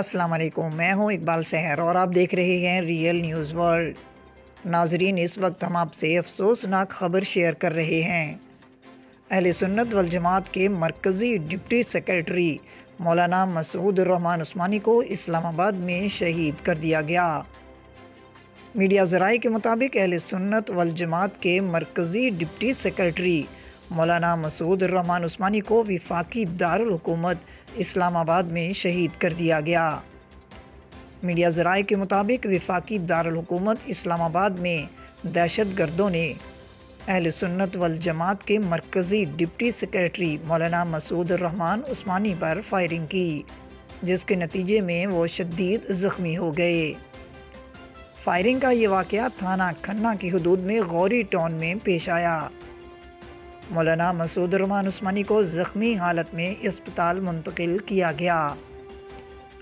السلام علیکم، میں ہوں اقبال سحر اور آپ دیکھ رہے ہیں ریئل نیوز ورلڈ۔ ناظرین، اس وقت ہم آپ سے افسوسناک خبر شیئر کر رہے ہیں۔ اہل سنت والجماعت کے مرکزی ڈپٹی سیکرٹری مولانا مسعود الرحمان عثمانی کو اسلام آباد میں شہید کر دیا گیا۔ میڈیا ذرائع کے مطابق اہل سنت والجماعت کے مرکزی ڈپٹی سیکرٹری مولانا مسعود الرحمان عثمانی کو وفاقی دارالحکومت اسلام آباد میں شہید کر دیا گیا۔ میڈیا ذرائع کے مطابق وفاقی دارالحکومت اسلام آباد میں دہشت گردوں نے اہل سنت والجماعت کے مرکزی ڈپٹی سیکرٹری مولانا مسعود الرحمان عثمانی پر فائرنگ کی، جس کے نتیجے میں وہ شدید زخمی ہو گئے۔ فائرنگ کا یہ واقعہ تھانہ کھنہ کی حدود میں غوری ٹاؤن میں پیش آیا۔ مولانا مسعود الرحمان عثمانی کو زخمی حالت میں اسپتال منتقل کیا گیا،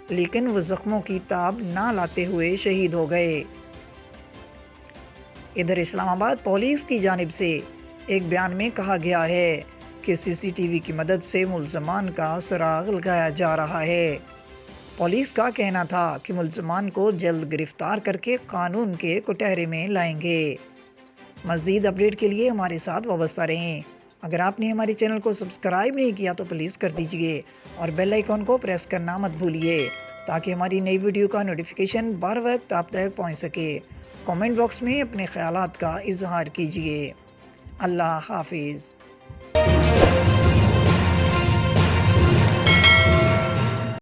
لیکن وہ زخموں کی تاب نہ لاتے ہوئے شہید ہو گئے۔ ادھر اسلام آباد پولیس کی جانب سے ایک بیان میں کہا گیا ہے کہ سی سی ٹی وی کی مدد سے ملزمان کا سراغ لگایا جا رہا ہے۔ پولیس کا کہنا تھا کہ ملزمان کو جلد گرفتار کر کے قانون کے کٹہرے میں لائیں گے۔ مزید اپڈیٹ کے لیے ہمارے ساتھ وابستہ رہیں۔ اگر آپ نے ہمارے چینل کو سبسکرائب نہیں کیا تو پلیز کر دیجئے اور بیل آئیکن کو پریس کرنا مت بھولیے تاکہ ہماری نئی ویڈیو کا نوٹیفیکیشن بر وقت آپ تک پہنچ سکے۔ کامنٹ باکس میں اپنے خیالات کا اظہار کیجئے۔ اللہ حافظ۔